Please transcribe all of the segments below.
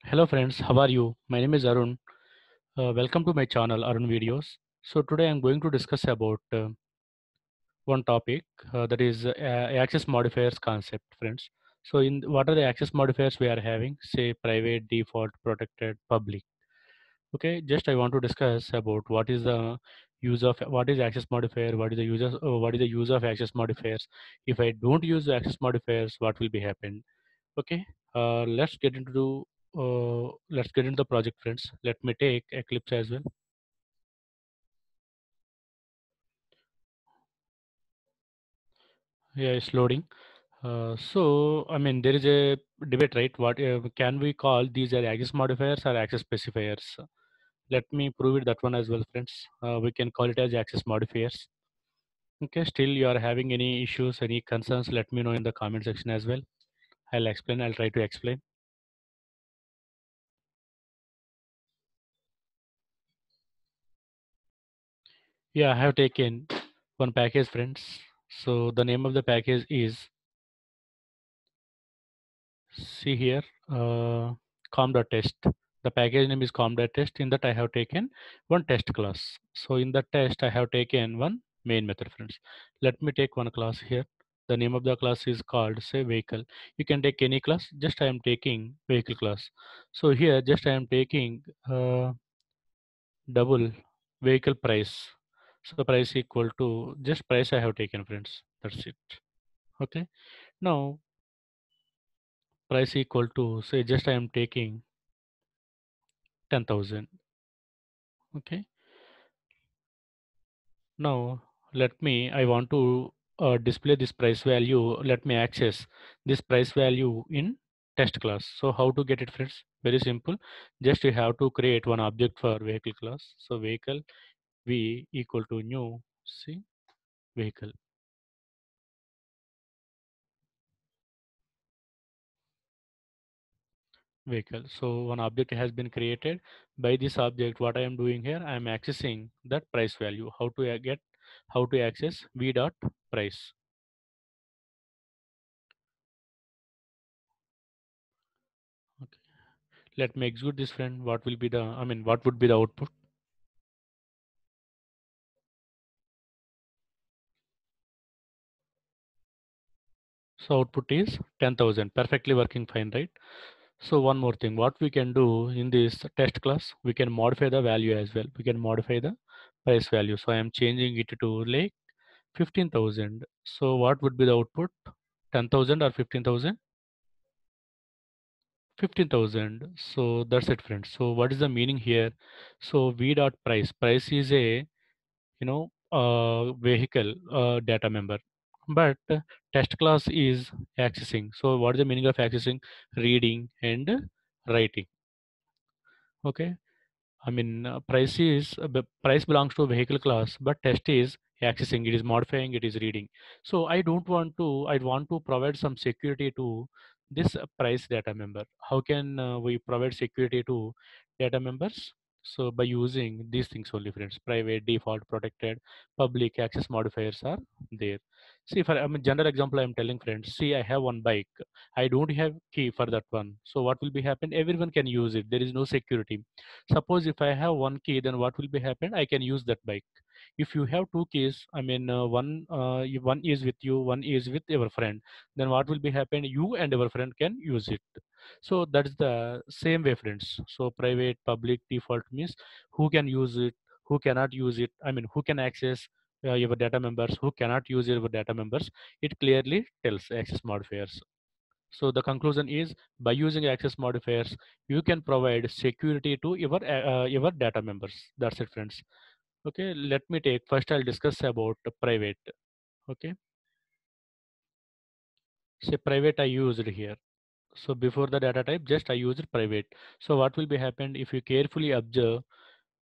Hello friends, how are you? My name is Arun. Welcome to my channel Arun Videos. So today I'm going to discuss about one topic that is access modifiers concept, friends. So in what are the access modifiers we are having? Say private, default, protected, public. Okay, just I want to discuss about what is the use of what is access modifier, what is the use of access modifiers. If I don't use the access modifiers, what will be happen? Okay, let's get into the project, friends. Let me take Eclipse as well. Yeah, it's loading. So I mean there is a debate, right? What can we call these are access modifiers or access specifiers? Let me prove it that one as well, friends. We can call it as access modifiers. Okay, still you are having any issues, any concerns? Let me know in the comment section as well. I'll explain. I'll try to explain. Yeah, I have taken one package, friends. So the name of the package is, see here, com.test. The package name is com.test. In that I have taken one test class. So in the test I have taken one main method, friends. Let me take one class here. The name of the class is called, say, vehicle. You can take any class. Just I am taking vehicle class. So here just I am taking double vehicle price. So price equal to just price I have taken, friends. That's it. Okay. Now price equal to, say, just I am taking 10,000. Okay, now let me, I want to display this price value. Let me access this price value in test class. So how to get it, friends? Very simple. Just you have to create one object for vehicle class. So vehicle v equal to new, see, vehicle. Vehicle. So one object has been created. By this object, what I am doing here, I am accessing that price value. How to get, how to access v dot price. Okay. Let me execute this, friend. What will be the, I mean, what would be the output? So output is 10,000, perfectly working fine, right? So one more thing, what we can do in this test class, we can modify the value as well. We can modify the price value. So I am changing it to like 15,000. So what would be the output? 10,000 or 15,000? 15,000. So that's it, friends. So what is the meaning here? So v dot price. Price is a, vehicle data member, but test class is accessing. So what is the meaning of accessing? Reading and writing. Okay, I mean, price belongs to a vehicle class, but test is accessing, it is modifying, it is reading. So I don't want to, I want to provide some security to this price data member. How can we provide security to data members? So by using these things only, friends. Private, default, protected, public access modifiers are there. See, for I mean, general example, I'm telling, friends. See, I have one bike. I don't have key for that one. So what will be happen? Everyone can use it. There is no security. Suppose if I have one key, then what will be happen? I can use that bike. If you have two keys, I mean, one is with you, one is with your friend, then what will be happen? You and your friend can use it. So that's the same way, friends. So private, public, default means who can use it, who cannot use it. I mean, who can access your data members, who cannot use your data members. It clearly tells access modifiers. So the conclusion is, by using access modifiers, you can provide security to your data members. That's it, friends. Okay, let me take first. I'll discuss about private. Okay, say private I used here. So before the data type, just I used private. So what will be happened if you carefully observe?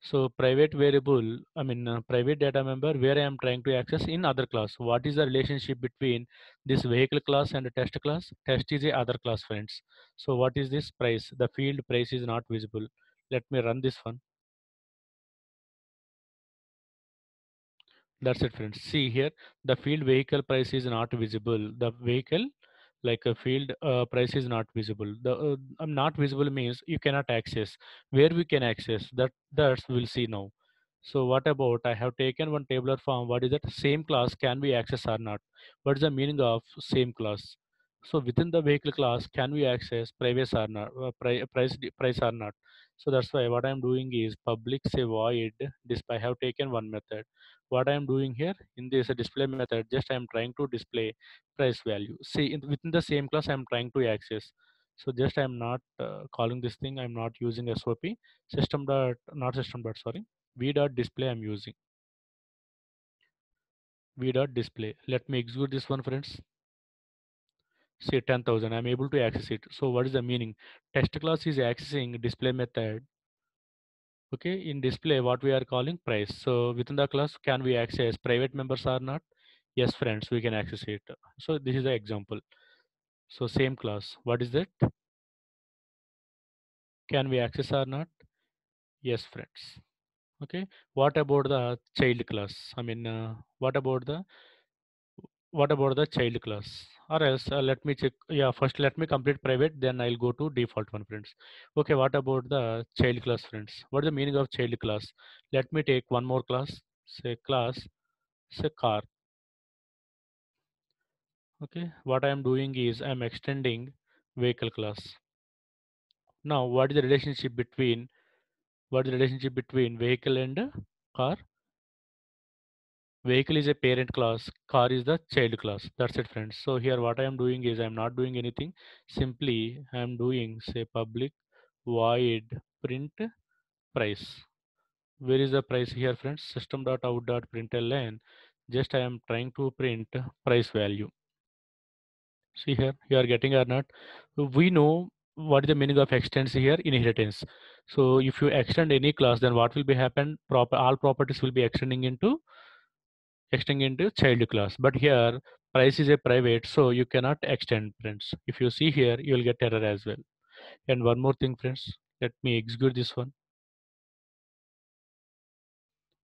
So private variable, I mean private data member where I am trying to access in other class. What is the relationship between this vehicle class and the test class? Test is a other class, friends. So what is this price? The field price is not visible. Let me run this one. That's it, friends. See here, the field vehicle price is not visible. The vehicle like a field price is not visible. The not visible means you cannot access. Where we can access that's we'll see now. So what about I have taken one tabular form. What is that? Same class can be accessed or not? What is the meaning of same class? So within the vehicle class, can we access price or not? Price or not? So that's why what I'm doing is public say void display. I have taken one method. What I'm doing here in this display method, just I'm trying to display price value. See, within the same class, I'm trying to access. So just I'm not calling this thing. I'm not using SOP system dot not system dot sorry v dot display. I'm using v dot display. Let me execute this one, friends. Say 10,000. I'm able to access it. So what is the meaning? Test class is accessing display method. Okay, in display, what we are calling price. So within the class, can we access private members or not? Yes, friends, we can access it. So this is the example. So same class. What is that? Can we access or not? Yes, friends. Okay. What about the child class? What about the child class? Or else, let me check. Yeah, first let me complete private, then I'll go to default one, friends. Okay. What about the child class, friends? What is the meaning of child class? Let me take one more class. Say class. Say car. Okay. What I am doing is I'm extending vehicle class. Now, what is the relationship between vehicle and car? Vehicle is a parent class, car is the child class. That's it, friends. So here what I am doing is I'm not doing anything. Simply I am doing say public void print price. Where is the price here, friends? System.out.println. Just I am trying to print price value. See here, you are getting or not? We know what is the meaning of extends here, inheritance. So if you extend any class, then what will be happen? All properties will be extending into child class. But here price is a private, so you cannot extend, friends. If you see here, you will get error as well. And one more thing, friends, let me execute this one.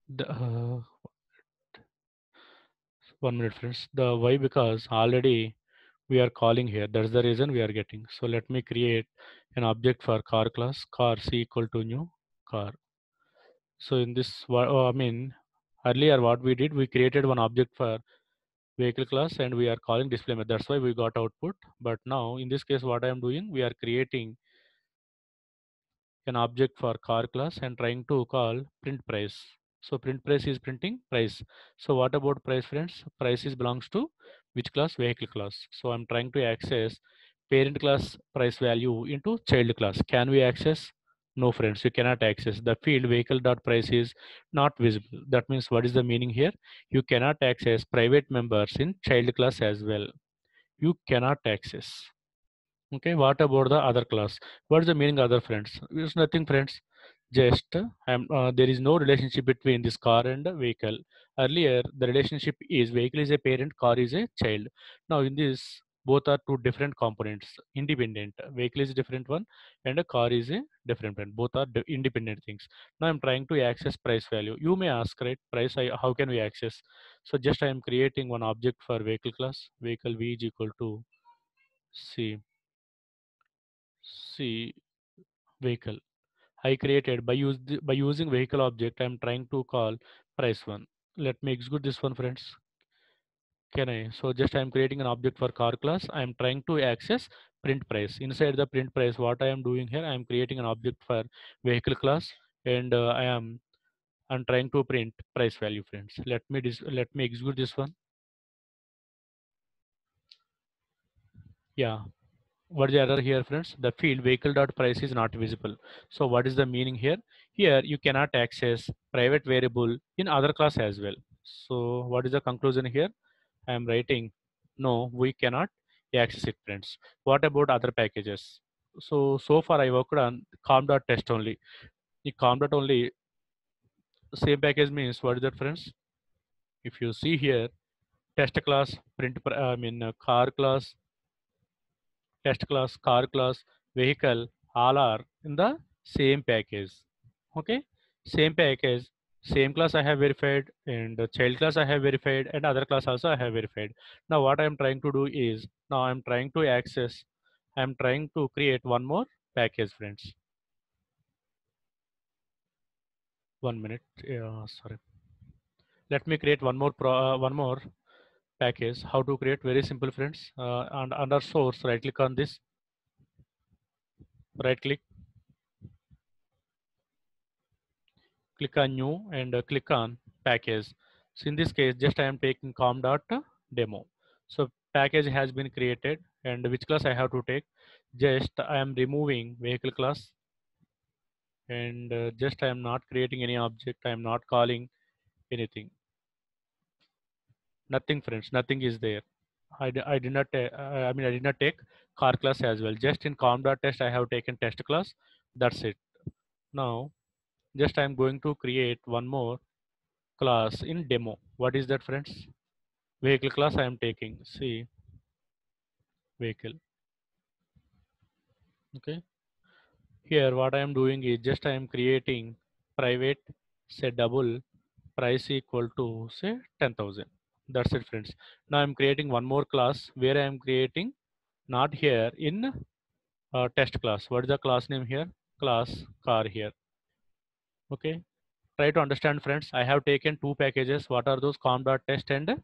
The 1 minute, friends. The why? Because already we are calling here. That's the reason we are getting. So let me create an object for car class. Car c equal to new car. So in this, I mean, earlier what we did, we created one object for vehicle class and we are calling display method. That's why we got output. But now in this case, what I am doing, we are creating an object for car class and trying to call print price. So print price is printing price. So what about price, friends? Price is belongs to which class? Vehicle class. So I'm trying to access parent class price value into child class. Can we access? No, friends, you cannot access. The field vehicle dot price is not visible. That means what is the meaning here? You cannot access private members in child class as well. You cannot access. Okay, what about the other class? What is the meaning other, friends? It's nothing, friends. Just there is no relationship between this car and the vehicle. Earlier, the relationship is vehicle is a parent, car is a child. Now in this, both are two different components, independent. Vehicle is a different one, and a car is a different one. Both are independent things. Now I'm trying to access price value. You may ask, right? Price, how can we access? So just I am creating one object for vehicle class. Vehicle v is equal to c C vehicle. I created by using vehicle object. I'm trying to call price one. Let me execute this one, friends. Can I? So just I'm creating an object for car class. I'm trying to access print price. Inside the print price, what I am doing here, I'm creating an object for vehicle class, and I'm trying to print price value, friends. Let me execute this one. Yeah. What is the error here, friends? The field vehicle dot price is not visible. So what is the meaning here? Here you cannot access private variable in other class as well. So what is the conclusion here? I am writing no, we cannot access it, friends. What about other packages? So far I worked on com.test only. The com.only only same package means what is that, friends? If you see here, test class, car class, test class, car class, vehicle, all are in the same package. Okay, same package. Same class I have verified, and the child class I have verified, and other class also I have verified. Now what I am trying to do is, now I am trying to access, I am trying to create one more package, friends. 1 minute. Yeah, sorry. Let me create one more package. How to create? Very simple, friends. And under source, right click on this, right click, click on new, and click on package. So in this case, just I am taking com.demo. So package has been created, and which class I have to take? Just I am removing vehicle class, and just I am not creating any object. I am not calling anything. Nothing, friends. Nothing is there. I did not. I did not take car class as well. Just in com.test, I have taken test class. That's it. Now, just I am going to create one more class in demo. What is that, friends? Vehicle class I am taking. See, vehicle. Okay. Here, what I am doing is just I am creating private, say double price equal to say 10,000. That's it, friends. Now I'm creating one more class where I am creating not here in test class. What is the class name here? Class car here. Okay. Try to understand, friends. I have taken two packages. What are those? Com.test and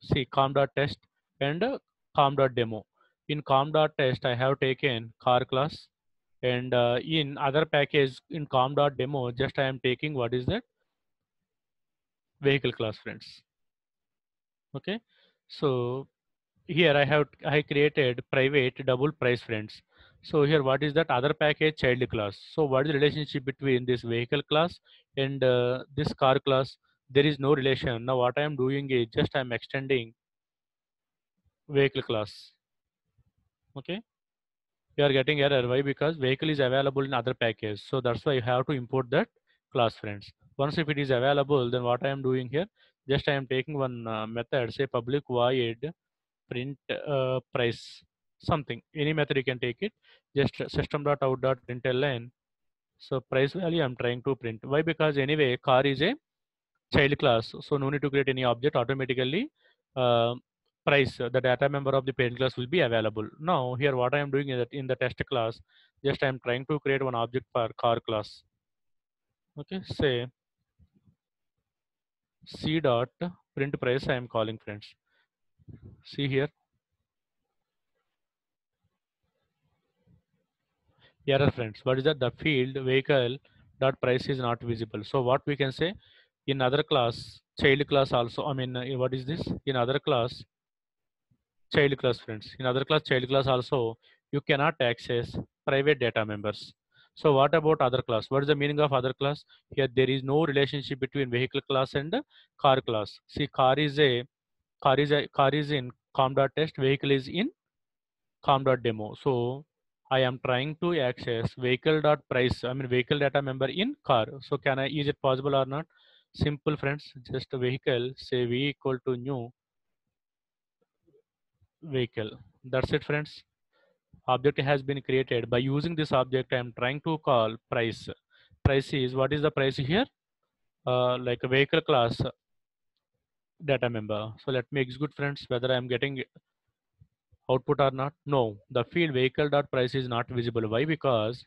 see com.test and com.demo. In com.test, I have taken car class, and in other package in com.demo, just I am taking what is that? Vehicle class, friends. Okay. So here I created private double price, friends. So here what is that other package? Child class. So what is the relationship between this vehicle class and this car class? There is no relation. Now what I am doing is just I am extending vehicle class. Okay. You are getting error. Why? Because vehicle is available in other package. So that's why you have to import that class, friends. Once if it is available, then what I am doing here, just I am taking one method, say public void print price something. Any method you can take it. Just system.out.println. So price value I'm trying to print. Why? Because anyway car is a child class, so no need to create any object. Automatically uh, price the data member of the parent class will be available. Now here what I am doing is that in the test class, just I am trying to create one object for car class. Okay, say c dot print price I am calling, friends. See here, error, friends. What is that? The field vehicle dot price is not visible. So what we can say, in other class child class also, what is this? In other class child class, friends. In other class child class also, you cannot access private data members. So what about other class? What is the meaning of other class? Here there is no relationship between vehicle class and car class. See, car is in com.test, vehicle is in com.demo. So I am trying to access vehicle.price, vehicle data member in car. So can I, is it possible or not? Simple, friends. Just a vehicle, say v equal to new vehicle. That's it, friends. Object has been created. By using this object, I am trying to call price. Price is, what is the price here? Like a vehicle class data member. So let me execute, friends, whether I am getting output or not. No, the field vehicle dot price is not visible. Why? Because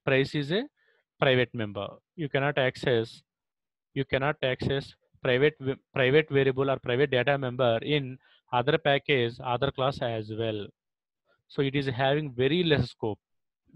price is a private member. You cannot access private variable or private data member in other package, other class as well. So it is having very less scope.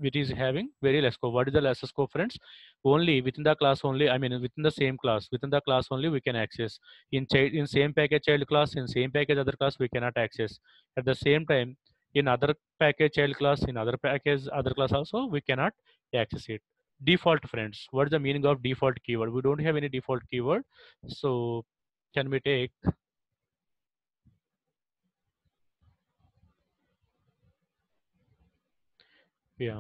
It is having very less scope. What is the less scope, friends? Only within the class only, within the same class, within the class only we can access. In same package child class, in same package other class we cannot access. At the same time, in other package child class, in other package other class also we cannot access it. Default, friends. What is the meaning of default keyword? We don't have any default keyword. So can we take, yeah.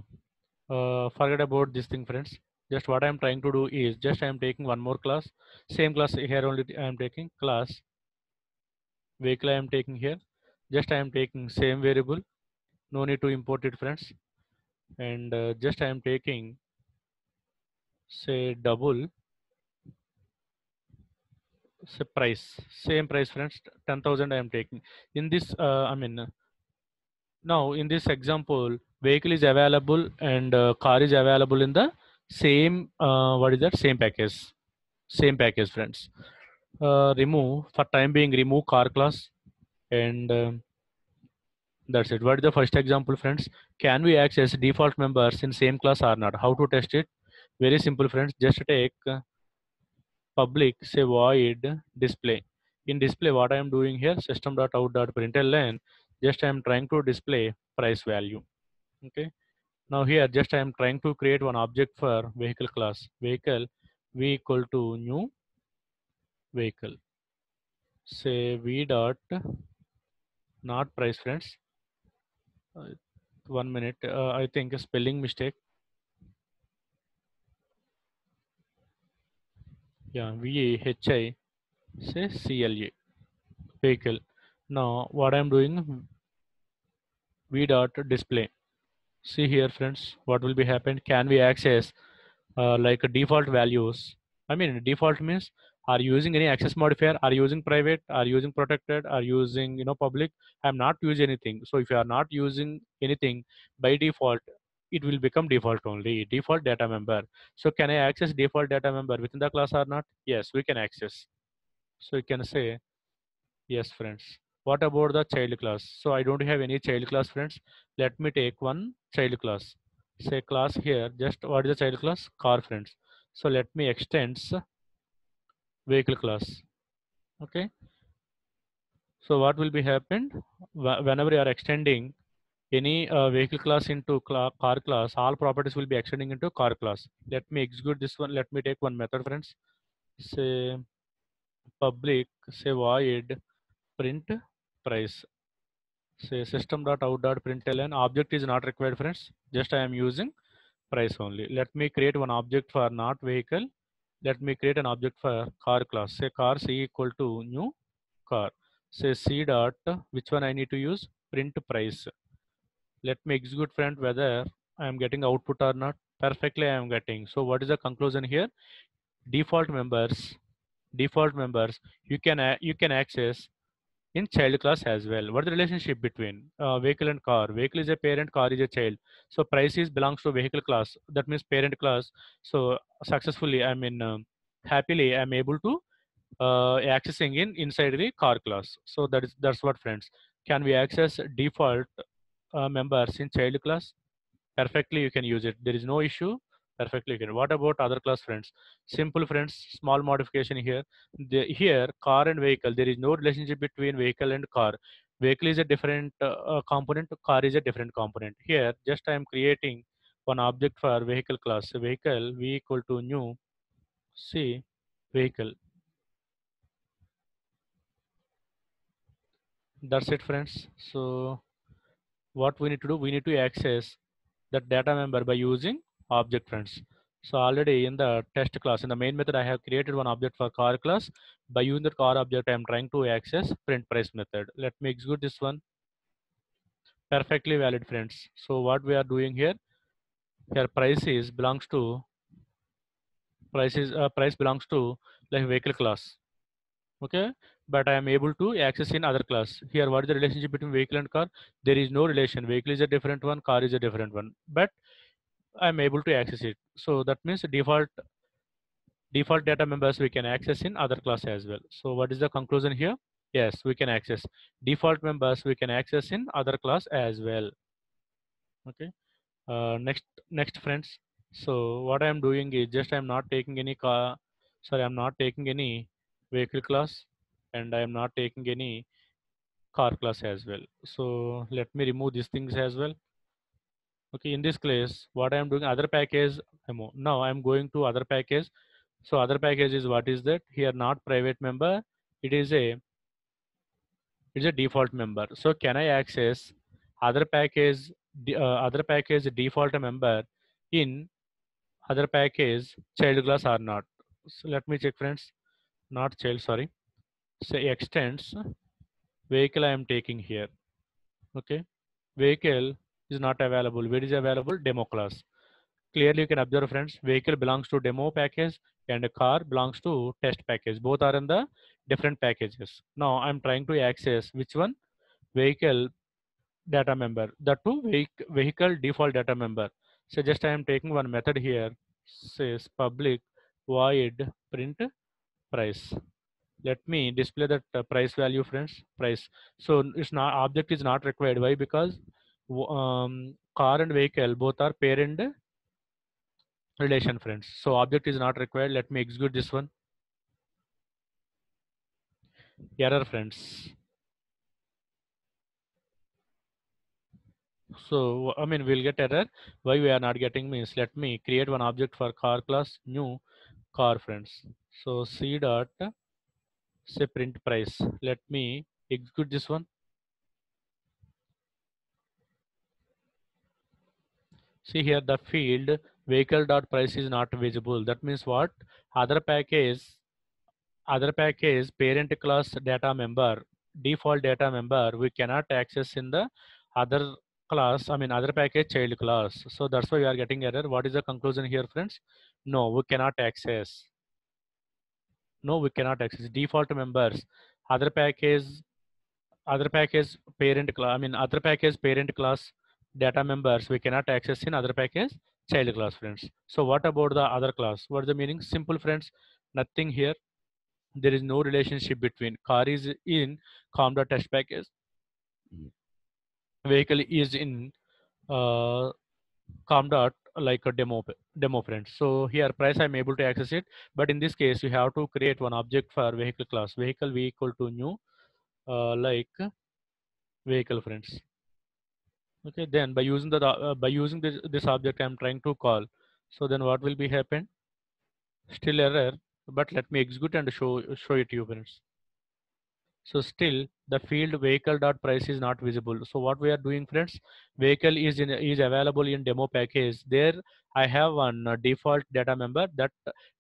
Forget about this thing, friends. Just what I'm trying to do is just I'm taking one more class, same class here only. I'm taking class vehicle. I'm taking here, just I'm taking same variable. No need to import it, friends. And just I'm taking say double say price, same price friends, 10,000 I am taking. In this, now in this example, vehicle is available and car is available in the same, what is that, same package friends. Remove, for time being, remove car class, and that's it. What is the first example friends? Can we access default members in same class or not? How to test it? Very simple friends, just take public say void display. In display, what I am doing here, system.out.println, just I am trying to display price value. Okay, now here just I am trying to create one object for vehicle class. Vehicle v equal to new vehicle, say v dot not price friends. uh, 1 minute, I think a spelling mistake. Yeah, VAHI, say CLA, vehicle. Now what I'm doing, V dot display. See here, friends, what will be happen? Can we access like default values? I mean, default means, are you using any access modifier? Are you using private? Are you using protected? Are you using public? I'm not using anything. So if you are not using anything by default, it will become default only, default data member. So can I access default data member within the class or not? Yes, we can access. So you can say yes, friends. What about the child class? So I don't have any child class, friends. Let me take one child class. Say class here. Just what is the child class? Car, friends. So let me extend vehicle class. Okay. So what will be happened? Whenever you are extending any vehicle class into car class, all properties will be extending into car class. Let me execute this one. Let me take one method, friends. Say public. Say void print price. Say system.out.println, object is not required, friends, just I am using price only. Let me create one object for not vehicle. Let me create an object for car class. Say car c equal to new car. Say c dot, which one I need to use, print price. Let me execute, friend, whether I am getting output or not. Perfectly I am getting. So what is the conclusion here? Default members, default members, you can access in child class as well. What is the relationship between vehicle and car? Vehicle is a parent, car is a child. So price is belongs to vehicle class. That means parent class. So successfully, happily, I'm able to accessing in inside the car class. So that's what, friends. Can we access default members in child class? Perfectly you can use it, there is no issue. Perfectly you can. What about other class, friends? Simple, friends, small modification here. Here car and vehicle, there is no relationship between vehicle and car. Vehicle is a different component, car is a different component. Here just I am creating one object for vehicle class. So vehicle v equal to new c vehicle. That's it, friends. So what we need to do, we need to access that data member by using object, friends. So already in the test class, in the main method, I have created one object for car class. By using the car object, I am trying to access print price method. Let me execute this one. Perfectly valid, friends. So what we are doing here, here price is belongs to price belongs to like vehicle class. Okay, but I am able to access in other class. Here, what is the relationship between vehicle and car? There is no relation. Vehicle is a different one, car is a different one. But I'm able to access it. So that means default data members we can access in other class as well. So what is the conclusion here? Yes, we can access default members we can access in other class as well. Okay. Next, friends. So what I am doing is just I am not taking any car. Sorry, I'm not taking any vehicle class, and I am not taking any car class as well. So let me remove these things as well. Okay, in this case, what I am doing, other package demo. Now I am going to other package. So other package is, what is that? Here not private member. It is a it's a default member. So can I access other package other package default member in other package child class or not? So let me check, friends. Not child, sorry. Say extends vehicle I am taking here. Okay. Vehicle is not available. Where is available? Demo class. clearly you can observe friends, vehicle belongs to demo package and a car belongs to test package. Both are in the different packages. Now I'm trying to access which one? Vehicle data member, the two vehicle default data member. So just I am taking one method here, says public void print price. Let me display that price value friends, price. So it's not, object is not required. Why? Because car and vehicle both are parent relation friends, so object is not required. Let me execute this one. Error friends. So I mean we'll get error. Why we are not getting means, let me create one object for car class, new car friends. So c dot say print price. Let me execute this one. See here the field vehicle dot price is not visible. That means what? Other package, other package parent class data member, default data member, we cannot access in the other class, I mean other package child class. So that's why we are getting error. What is the conclusion here friends? No, we cannot access. No, we cannot access default members, other package, other package parent class, I mean other package parent class data members we cannot access in other package child class friends. So what about the other class? What is the meaning? Simple friends, nothing here. There is no relationship between car is in com.test test package, vehicle is in uh, com dot like a demo friends. So here price I'm able to access it, but in this case you have to create one object for vehicle class, vehicle v equal to new like vehicle friends. Okay, then by using the by using this object I'm trying to call. So then what will be happen? Still error, but let me execute and show it to you friends. So still the field vehicle dot price is not visible. So what we are doing friends, vehicle is available in demo package. There I have one default data member. That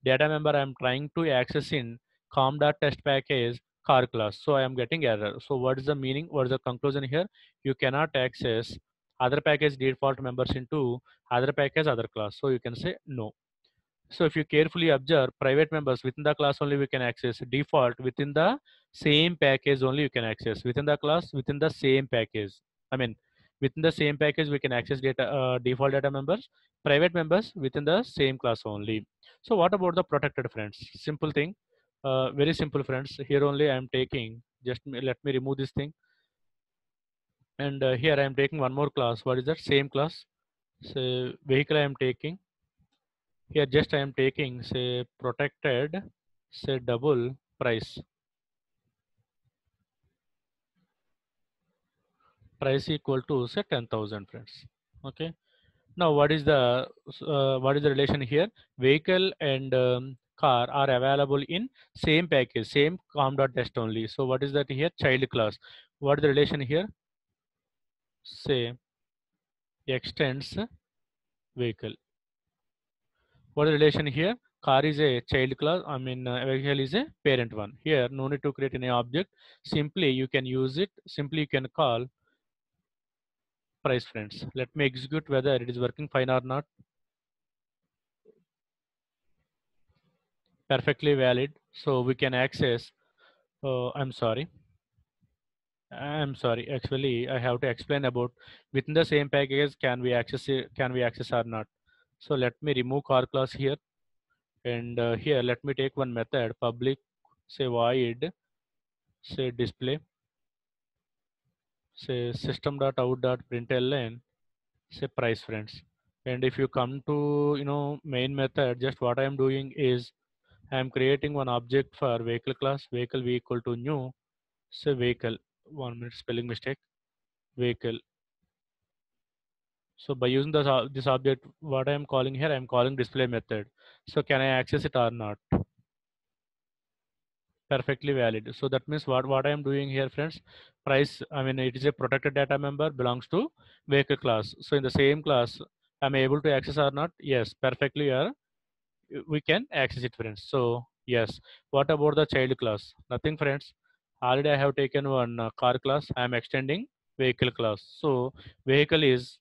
data member I am trying to access in com dot test package car class. So I am getting error. So what is the meaning? What is the conclusion here? You cannot access other package default members into other package other class. So you can say no. So if you carefully observe, private members within the class only we can access, default within the same package only you can access, within the class within the same package. I mean within the same package we can access data default data members, private members within the same class only. So what about the protected friends? Simple thing, very simple friends. Here only I am taking, just let me remove this thing, and here I am taking one more class. What is that? Same class. So vehicle I am taking. Here just I am taking say protected, say double price, price equal to say 10,000 friends. Okay. Now what is the relation here? Vehicle and car are available in same package, same com.test only. So what is that here? Child class. What is the relation here? Say extends vehicle. What is the relation here? Car is a child class. I mean, vehicle is a parent one. Here, no need to create any object. Simply, you can use it. Simply, you can call price friends. Let me execute whether it is working fine or not. Perfectly valid. So we can access. I'm sorry. I'm sorry. Actually, I have to explain about within the same package can we access it, can we access or not. So let me remove car class here, and here let me take one method public say void say display say system.out.println say price friends. And if you come to main method, just what I am doing is I am creating one object for vehicle class, vehicle v equal to new say vehicle, 1 minute spelling mistake, vehicle. So by using this object, what I am calling here, I am calling display method. So can I access it or not? Perfectly valid. So that means what I am doing here friends, price, I mean it is a protected data member belongs to vehicle class. So in the same class am I able to access or not? Yes, perfectly we can access it friends. So yes. What about the child class? Nothing friends, already I have taken one car class, I am extending vehicle class. So vehicle is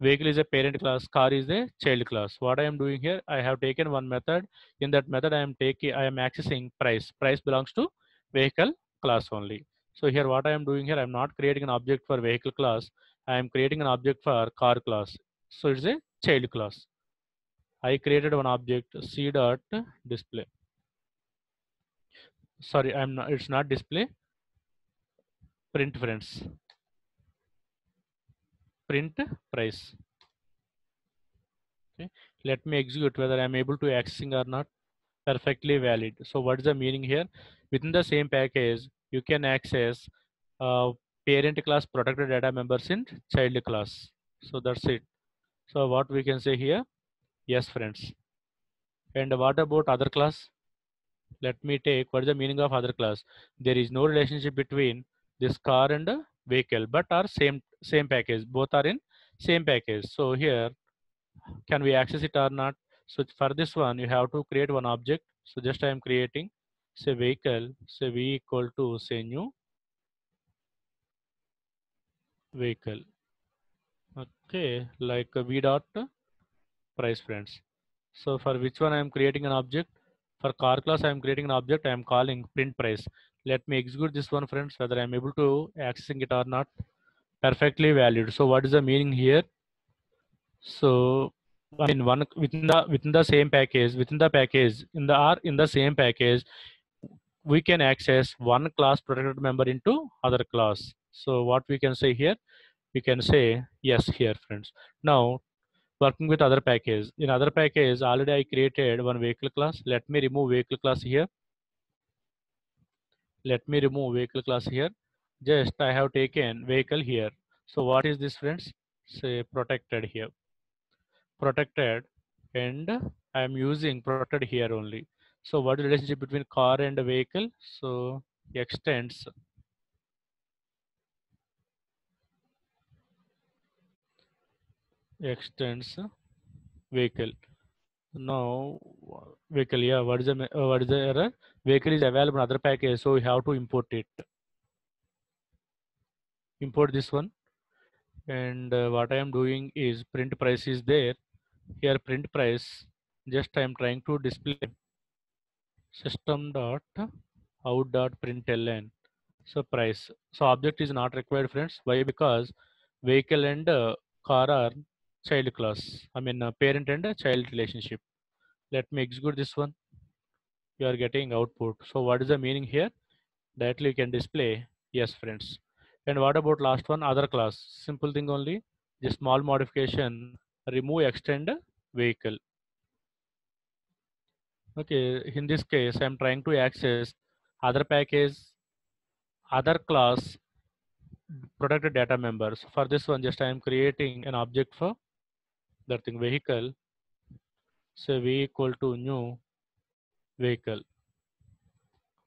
Vehicle is a parent class, car is a child class. What I am doing here, I have taken one method. In that method, I am accessing price. Price belongs to vehicle class only. So here, what I am doing here, I am not creating an object for vehicle class. I am creating an object for car class. So it's a child class. I created one object c dot display. Sorry, I'm not. It's not display. Print friends. Print price. Okay. Let me execute whether I'm able to accessing or not. Perfectly valid. So what is the meaning here? Within the same package, you can access uh, parent class protected data members in child class. So that's it. So what we can say here? Yes, friends. And what about other class? Let me take what is the meaning of other class. There is no relationship between this car and the vehicle, but are same package. Both are in same package. So here, can we access it or not? So for this one, you have to create one object. So just I am creating say vehicle, say v equal to say new vehicle. Okay, like v dot price friends. So for which one I am creating an object? For car class, I am creating an object. I am calling print price. Let me execute this one, friends, whether I am able to accessing it or not. Perfectly valid. So what is the meaning here? So I mean one within the same package, within the package, in the same package, we can access one class protected member into other class. So what we can say here, we can say yes here, friends. Now working with other package, in other package already I created one vehicle class. Let me remove vehicle class here. Let me remove vehicle class here. Just I have taken vehicle here. So what is this, friends? Say protected here, protected, and I am using protected here only. So what is the relationship between car and a vehicle? So extends vehicle. Now vehicle, yeah, what is the error? Vehicle is available in other package, so we have to import it. Import this one, and what I am doing is print price is there. Here print price. Just I am trying to display system dot out dot println. So price. So object is not required, friends. Why? Because vehicle and car are child class. I mean parent and child relationship. Let me execute this one. You are getting output. So what is the meaning here? Directly you can display yes, friends. And what about last one? Other class. Simple thing only. Just small modification. Remove extend vehicle. Okay. In this case, I'm trying to access other package, other class protected data members. For this one, just I am creating an object for that thing vehicle. Say v equal to new vehicle.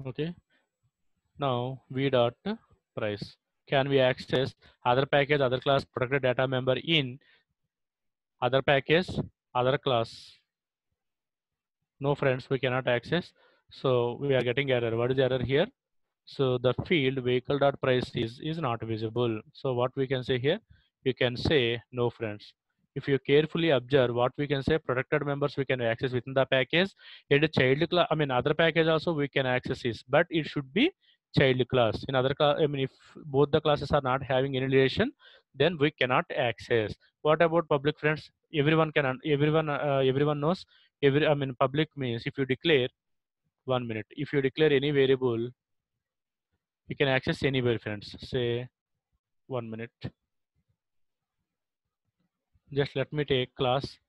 Okay. Now v dot price. Can we access other package, other class protected data member in other package, other class? No, friends, we cannot access. So we are getting error. What is the error here? So the field vehicle dot price is not visible. So what we can say here, we can say no, friends. If you carefully observe what we can say, protected members we can access within the package, and a child class, I mean other package also we can access this, but it should be child class. In other class, I mean if both the classes are not having any relation, then we cannot access. What about public, friends? Everyone can, everyone knows. I mean public means if you declare 1 minute, if you declare any variable, you can access anywhere, friends. Say 1 minute. Just let me take class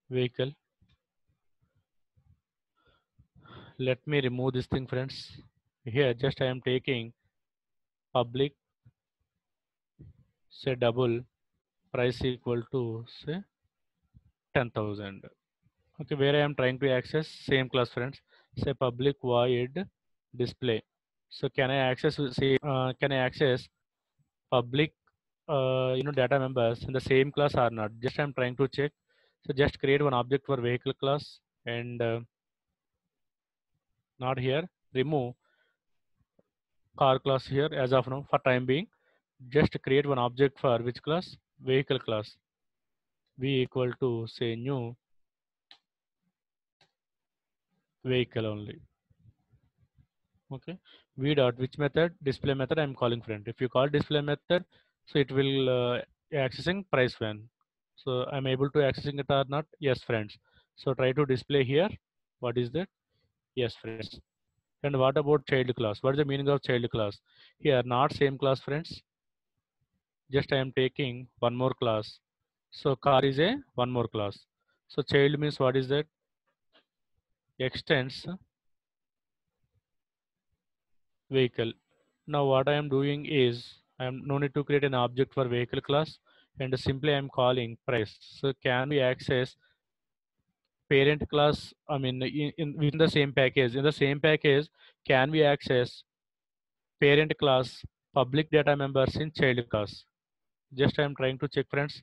vehicle. Let me remove this thing, friends. Here, just I am taking public, say double price equal to say 10,000. Okay, where I am trying to access same class, friends. Say public void display. So can I access can I access public data members in the same class or not? Just I'm trying to check. So just create one object for vehicle class and not here. Remove car class here as of now for time being. Just create one object for which class? Vehicle class. V equal to say new vehicle only. Okay. V dot which method? Display method I'm calling friend. If you call display method, so it will accessing price van. So I'm able to accessing it or not? Yes, friends. So try to display here. What is that? Yes, friends. And what about child class? What is the meaning of child class? Here, not same class, friends. Just I am taking one more class. So car is a one more class. So child means what is that? Extends vehicle. Now what I am doing is I am no need to create an object for vehicle class and simply I am calling price. So can we access parent class? I mean in within the same package. In the same package, can we access parent class public data members in child class? Just I am trying to check friends.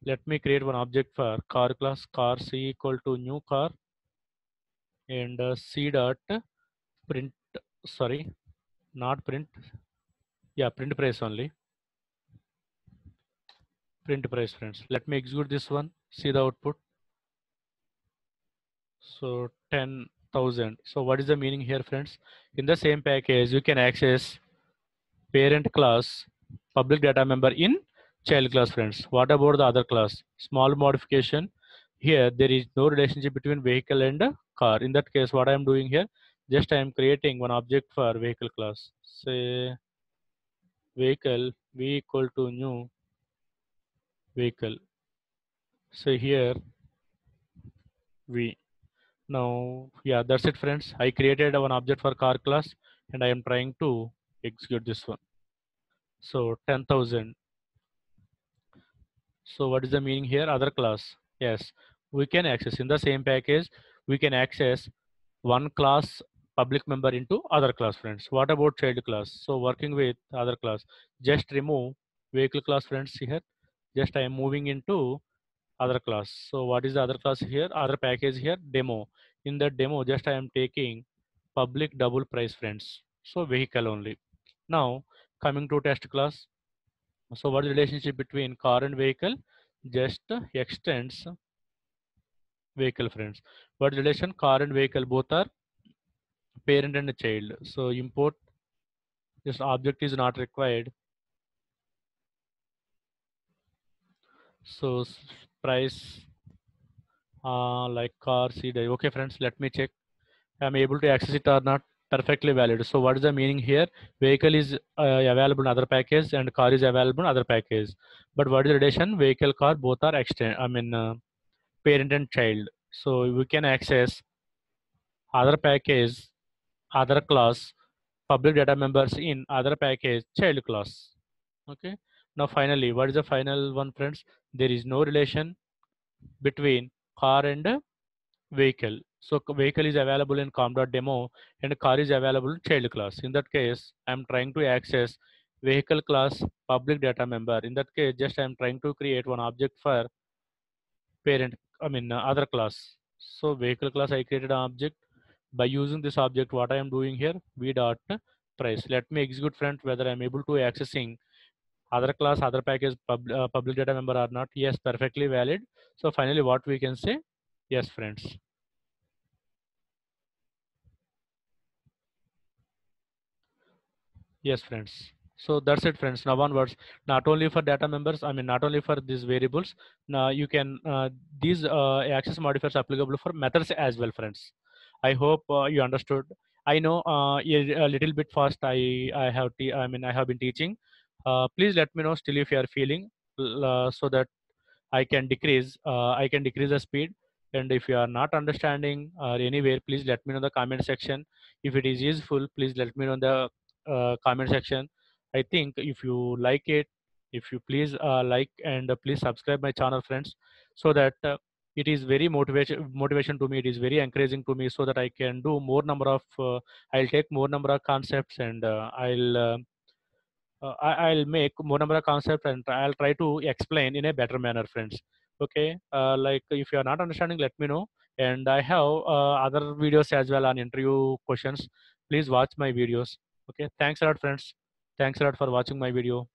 Let me create one object for car class. Car c equal to new car and c dot print. Sorry, not print. Yeah, print price only. Print price friends. Let me execute this one. See the output. So 10,000. So what is the meaning here friends? In the same package, you can access parent class public data member in child class friends. What about the other class? Small modification. Here there is no relationship between vehicle and car. In that case, what I am doing here, just I am creating one object for vehicle class. Say vehicle v equal to new vehicle. So here v. Now, yeah, that's it, friends. I created one object for car class and I am trying to execute this one. So 10,000. So what is the meaning here? Other class. Yes, we can access in the same package. We can access one class public member into other class, friends. What about child class? So working with other class, just remove vehicle class, friends. Here, just I am moving into other class. So what is the other class here? Other package here, demo. In the demo, just I am taking public double price, friends. So vehicle only. Now coming to test class. So what is the relationship between car and vehicle? Just extends vehicle, friends. What relation? Car and vehicle both are parent and child. So import this object is not required. So price like car C. Okay, friends. Let me check. I'm able to access it or not. Perfectly valid. So what is the meaning here? Vehicle is available in other package and car is available in other package. But what is the relation? Vehicle, car both are extend. I mean parent and child. So we can access other package, other class, public data members in other package, child class. Okay. Now finally, what is the final one, friends? There is no relation between car and vehicle. So vehicle is available in com.demo and car is available in child class. In that case, I'm trying to access vehicle class public data member. In that case, just I'm trying to create one object for parent, I mean other class. So vehicle class, I created an object. By using this object, what I am doing here, v dot price. Let me execute friend whether I'm able to accessing other class, other package, public data member or not. Yes, perfectly valid. So finally, what we can say, yes, friends. Yes, friends. So that's it, friends. Now onwards, not only for data members, I mean, not only for these variables, now you can, these access modifiers applicable for methods as well, friends. I hope you understood. I know a little bit fast. I mean, I have been teaching. Please let me know still if you are feeling so that I can decrease the speed. And if you are not understanding or anywhere, please let me know in the comment section. If it is useful, please let me know in the comment section. I think if you like it, if you please like and please subscribe my channel, friends, so that it is very motivation to me. It is very encouraging to me, so that I can do more number of. I'll take more number of concepts and I'll make more number of concepts and I'll try to explain in a better manner, friends. Okay, like if you are not understanding, let me know. And I have other videos as well on interview questions. Please watch my videos. Okay, thanks a lot, friends. Thanks a lot for watching my video.